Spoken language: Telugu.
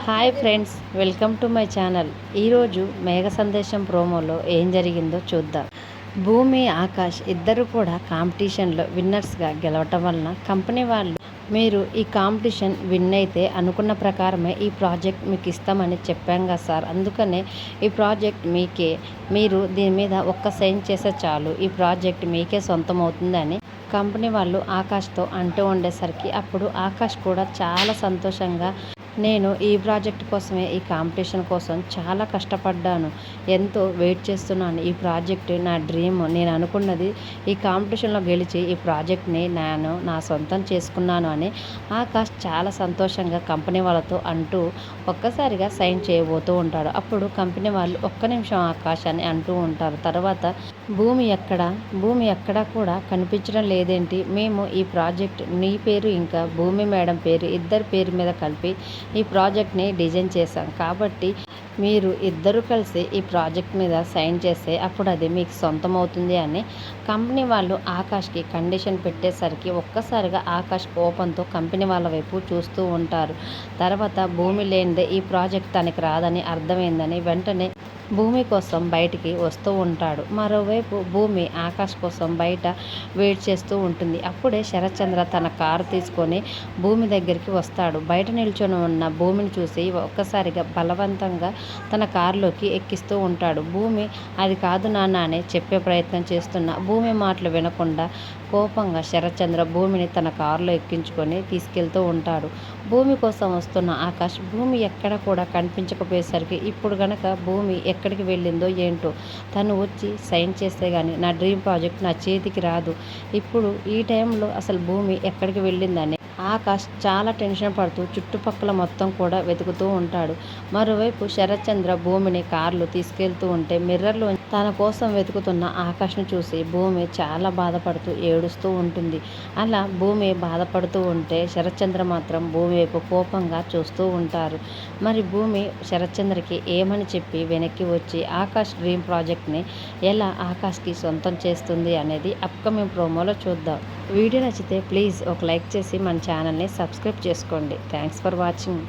Hi friends, welcome to my channel. ఈరోజు మేఘ సందేశం ప్రోమోలో ఏం జరిగిందో చూద్దాం. భూమి, ఆకాష్ ఇద్దరు కూడా కాంపిటీషన్లో విన్నర్స్గా గెలవటం వలన కంపెనీ వాళ్ళు మీరు ఈ కాంపిటీషన్ విన్ అయితే అనుకున్న ప్రకారమే ఈ ప్రాజెక్ట్ మీకు ఇస్తామని చెప్పాం కదా సార్, అందుకనే ఈ ప్రాజెక్ట్ మీకే, మీరు దీని మీద ఒక్క సైన్ చేస్తే చాలు ఈ ప్రాజెక్ట్ మీకే సొంతం అవుతుందని కంపెనీ వాళ్ళు ఆకాష్తో అంటూ ఉండేసరికి అప్పుడు ఆకాష్ కూడా చాలా సంతోషంగా, నేను ఈ ప్రాజెక్ట్ కోసమే, ఈ కాంపిటీషన్ కోసం చాలా కష్టపడ్డాను, ఎంతో వెయిట్ చేస్తున్నాను. ఈ ప్రాజెక్ట్ నా డ్రీమ్, నేను అనుకున్నది ఈ కాంపిటీషన్లో గెలిచి ఈ ప్రాజెక్ట్ని నేను నా సొంతం చేసుకున్నాను అని ఆకాష్ చాలా సంతోషంగా కంపెనీ వాళ్ళతో అంటూ ఒక్కసారిగా సైన్ చేయబోతూ ఉంటాడు. అప్పుడు కంపెనీ వాళ్ళు ఒక్క నిమిషం ఆకాష్ అని అంటూ ఉంటారు. తర్వాత భూమి ఎక్కడా కూడా కనిపించడం లేదేంటి, మేము ఈ ప్రాజెక్ట్ నీ పేరు ఇంకా భూమి మేడం పేరు ఇద్దరి పేరు మీద కలిపి ఈ ప్రాజెక్ట్ని డిజైన్ చేశాం, కాబట్టి మీరు ఇద్దరు కలిసి ఈ ప్రాజెక్ట్ మీద సైన్ చేస్తే అప్పుడు అది మీకు సొంతం అవుతుంది అని కంపెనీ వాళ్ళు ఆకాష్కి కండిషన్ పెట్టేసరికి ఒక్కసారిగా ఆకాష్ కోపంతో కంపెనీ వాళ్ళ వైపు చూస్తూ ఉంటారు. తర్వాత భూమి లేనిదే ఈ ప్రాజెక్ట్ తనకి రాదని అర్థమైందని వెంటనే భూమి కోసం బయటికి వస్తూ ఉంటాడు. మరోవైపు భూమి ఆకాష్ కోసం బయట వెయిట్ చేస్తూ ఉంటుంది. అప్పుడే శరత్చంద్ర తన కారు తీసుకొని భూమి దగ్గరికి వస్తాడు. బయట నిల్చొని ఉన్న భూమిని చూసి ఒక్కసారిగా బలవంతంగా తన కారులోకి ఎక్కిస్తూ ఉంటాడు. భూమి అది కాదు నాన్న అని చెప్పే ప్రయత్నం చేస్తున్న భూమి మాటలు వినకుండా కోపంగా శరత్చంద్ర భూమిని తన కారులో ఎక్కించుకొని తీసుకెళ్తూ ఉంటాడు. భూమి కోసం వస్తున్న ఆకాష్ భూమి ఎక్కడ కూడా కనిపించకపోయేసరికి ఇప్పుడు గనక భూమి ఎక్కడికి వెళ్ళిందో ఏంటో, తను వచ్చి సైన్ చేస్తే కానీ నా డ్రీమ్ ప్రాజెక్ట్ నా చేతికి రాదు, ఇప్పుడు ఈ టైంలో అసలు భూమి ఎక్కడికి వెళ్ళిందని ఆకాష్ చాలా టెన్షన్ పడుతూ చుట్టుపక్కల మొత్తం కూడా వెతుకుతూ ఉంటాడు. మరోవైపు శరత్చంద్ర భూమిని కార్లు తీసుకెళ్తూ ఉంటే మిర్రర్లో తన కోసం వెతుకుతున్న ఆకాష్ను చూసి భూమి చాలా బాధపడుతూ ఏడుస్తూ ఉంటుంది. అలా భూమి బాధపడుతూ ఉంటే శరత్చంద్ర మాత్రం భూమి వైపు కోపంగా చూస్తూ ఉంటారు. మరి భూమి శరత్చంద్రకి ఏమని చెప్పి వెనక్కి వచ్చి ఆకాష్ డ్రీమ్ ప్రాజెక్ట్ని ఎలా ఆకాష్కి సొంతం చేస్తుంది అనేది అప్కమింగ్ ప్రోమోలో చూద్దాం. వీడియో నచ్చితే ప్లీజ్ ఒక లైక్ చేసి మన ఛానల్ని సబ్స్క్రైబ్ చేసుకోండి. Thanks for watching.